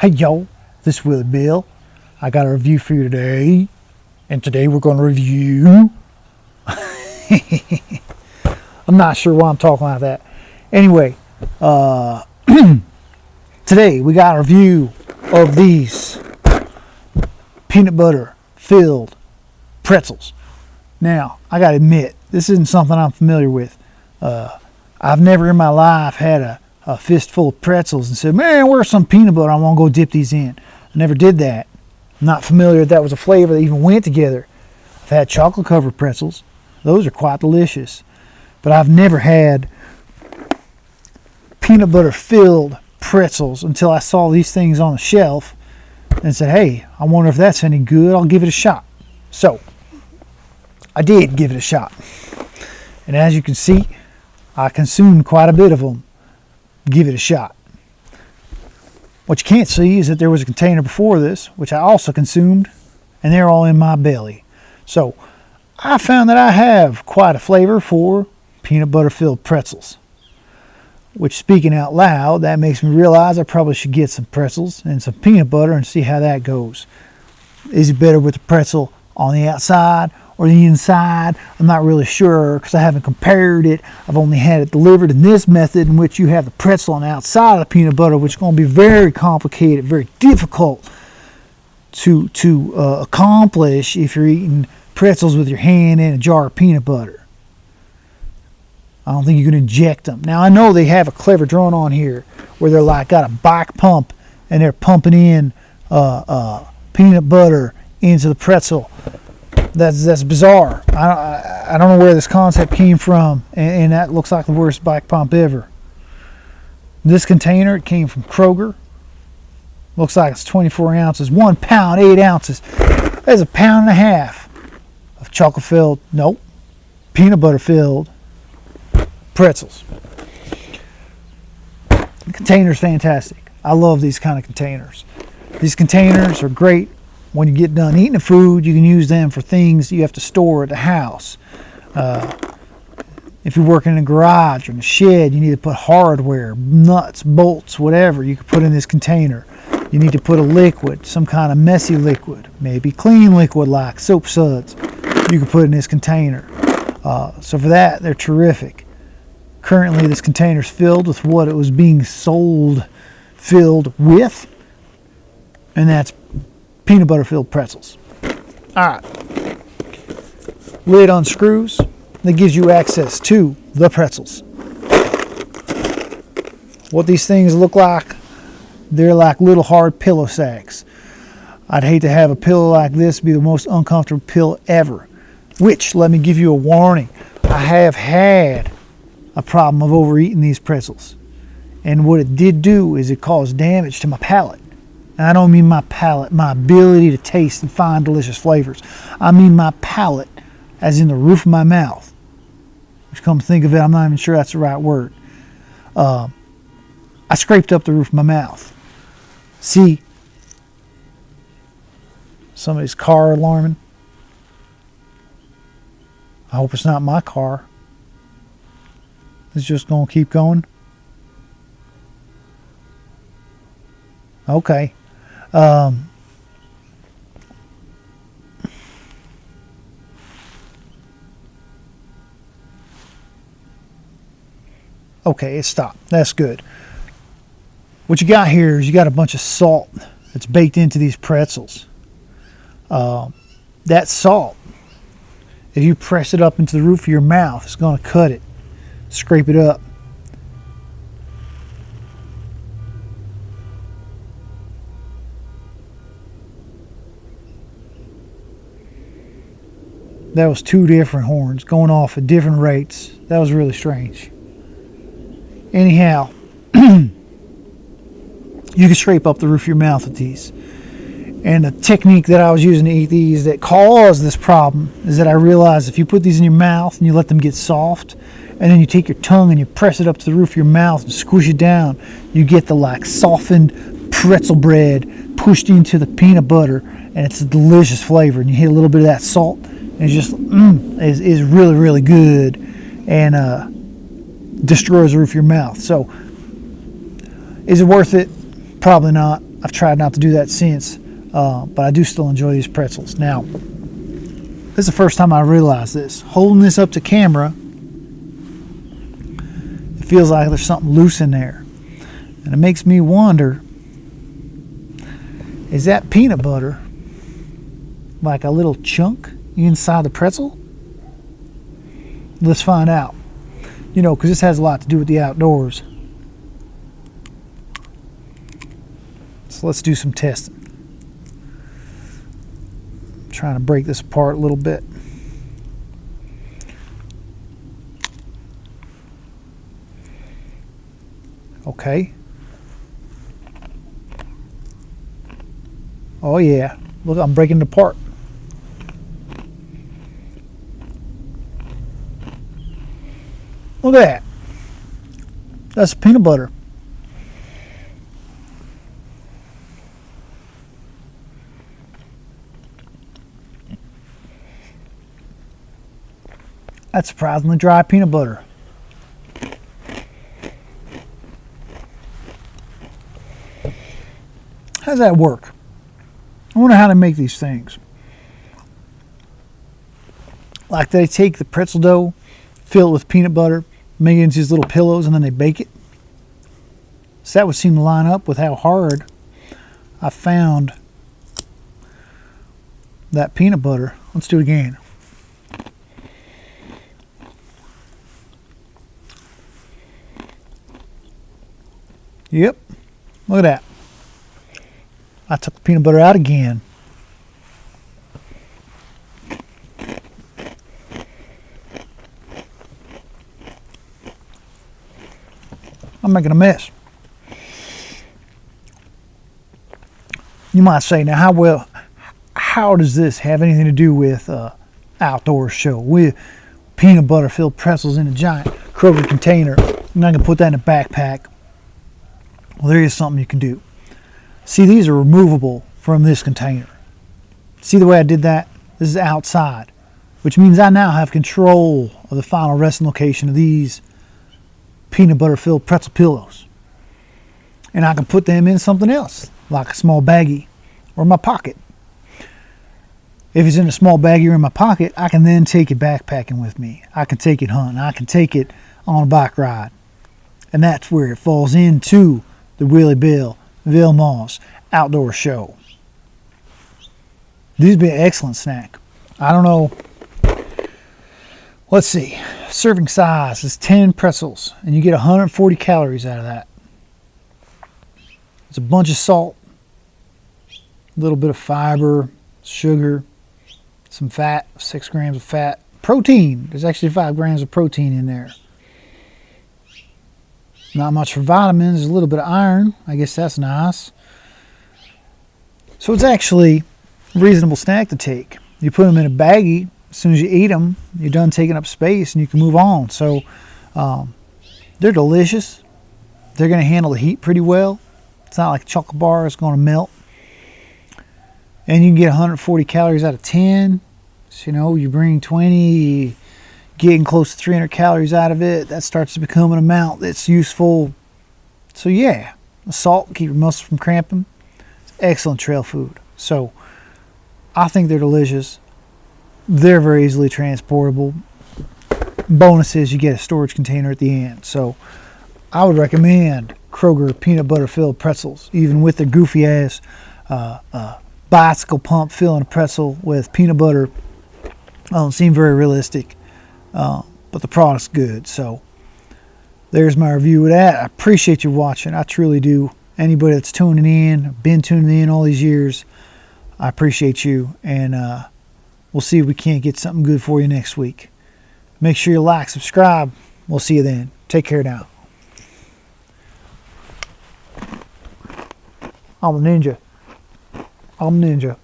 Hey yo, this is Willie Bill. I got a review for you today. And today we're going to review... I'm not sure why I'm talking like that. Anyway, today we got a review of these peanut butter filled pretzels. Now, I got to admit, this isn't something I'm familiar with. I've never in my life had a fistful of pretzels and said, man, where's some peanut butter? I want to go dip these in. I never did that. I'm not familiar if that was a flavor that even went together. I've had chocolate covered pretzels. Those are quite delicious. But I've never had peanut butter filled pretzels until I saw these things on the shelf and said, hey, I wonder if that's any good. I'll give it a shot. So I did give it a shot. And as you can see, I consumed quite a bit of them. Give it a shot. What you can't see is that there was a container before this, which I also consumed, and they're all in my belly. So I found that I have quite a flavor for peanut butter filled pretzels. Which, speaking out loud, that makes me realize I probably should get some pretzels and some peanut butter and see how that goes. Is it better with the pretzel on the outside or the inside? I'm not really sure because I haven't compared it. I've only had it delivered in this method in which you have the pretzel on the outside of the peanut butter, which is going to be very complicated, very difficult to accomplish if you're eating pretzels with your hand in a jar of peanut butter. I don't think you can inject them. Now, I know they have a clever drawing on here where they're like got a bike pump and they're pumping in peanut butter into the pretzel. That's bizarre. I don't know where this concept came from, and that looks like the worst bike pump ever. This container, it came from Kroger. Looks like it's 24 ounces, 1 pound, 8 ounces. That's a pound and a half of chocolate filled, nope, peanut butter filled pretzels. The container's fantastic. I love these kind of containers. These containers are great. When you get done eating the food, you can use them for things you have to store at the house. If you're working in a garage or in a shed, you need to put hardware, nuts, bolts, whatever, you can put in this container. You need to put a liquid, some kind of messy liquid, maybe clean liquid like soap suds, you can put in this container. So for that, they're terrific. Currently, this container is filled with what it was being sold filled with, and that's peanut butter filled pretzels. Alright. Lid unscrews. That gives you access to the pretzels. What these things look like, they're like little hard pillow sacks. I'd hate to have a pillow like this be the most uncomfortable pillow ever. Which, let me give you a warning, I have had a problem of overeating these pretzels. And what it did do is it caused damage to my palate. And I don't mean my palate, my ability to taste and find delicious flavors. I mean my palate, as in the roof of my mouth. Which, come to think of it, I'm not even sure that's the right word. I scraped up the roof of my mouth. See, somebody's car alarming. I hope it's not my car. It's just going to keep going. Okay. Okay, it stopped. That's good. What you got here is you got a bunch of salt that's baked into these pretzels. That salt, if you press it up into the roof of your mouth, it's going to cut it, scrape it up. That was 2 different horns going off at different rates. That was really strange. Anyhow, you can scrape up the roof of your mouth with these. And the technique that I was using to eat these that caused this problem is that I realized if you put these in your mouth and you let them get soft, and then you take your tongue and you press it up to the roof of your mouth and squish it down, you get the like softened pretzel bread pushed into the peanut butter, and it's a delicious flavor. And you hit a little bit of that salt, and it's just is really, really good, and destroys the roof of your mouth. So is it worth it? Probably not. I've tried not to do that since, but I do still enjoy these pretzels. Now, this is the first time I realized this. Holding this up to camera, it feels like there's something loose in there. And it makes me wonder, is that peanut butter like a little chunk inside the pretzel? Let's find out. You know, because this has a lot to do with the outdoors. So let's do some testing. I'm trying to break this apart a little bit. Okay. Oh yeah, look, I'm breaking it apart. Look at that. That's peanut butter. That's surprisingly dry peanut butter. How does that work? I wonder how they make these things. Like they take the pretzel dough, fill it with peanut butter, make it into these little pillows, and then they bake it. So that would seem to line up with how hard I found that peanut butter. Let's do it again. Yep, look at that. I took the peanut butter out again. I'm making a mess. You might say, now how does this have anything to do with outdoor show? With peanut butter filled pretzels in a giant Kroger container, and I can put that in a backpack. Well, there is something you can do. See, these are removable from this container. See the way I did that? This is outside, which means I now have control of the final resting location of these peanut butter filled pretzel pillows. And I can put them in something else, like a small baggie or my pocket. If it's in a small baggie or in my pocket, I can then take it backpacking with me. I can take it hunting. I can take it on a bike ride. And that's where it falls into the Willie Bill Vilmos outdoor show. These would be an excellent snack. I don't know. Let's see. Serving size is 10 pretzels, and you get 140 calories out of that. It's a bunch of salt, a little bit of fiber, sugar, some fat, 6 grams of fat. Protein. There's actually 5 grams of protein in there. Not much for vitamins. There's a little bit of iron. I guess that's nice. So it's actually a reasonable snack to take. You put them in a baggie. As soon as you eat them, you're done taking up space and you can move on. So they're delicious. They're going to handle the heat pretty well. It's not like a chocolate bar is going to melt. And you can get 140 calories out of 10. So, you know, you bring 20, getting close to 300 calories out of it. That starts to become an amount that's useful. So, yeah, the salt, keep your muscles from cramping. It's excellent trail food. So, I think they're delicious. They're very easily transportable. Bonus is you get a storage container at the end. So I would recommend Kroger Peanut Butter filled pretzels, even with the goofy ass bicycle pump filling a pretzel with peanut butter. Don't seem very realistic, but the product's good. So there's my review of that. I appreciate you watching. I truly do. Anybody that's tuning in, been tuning in all these years, I appreciate you. And we'll see if we can't get something good for you next week. Make sure you like, subscribe. We'll see you then. Take care now. I'm a ninja. I'm a ninja.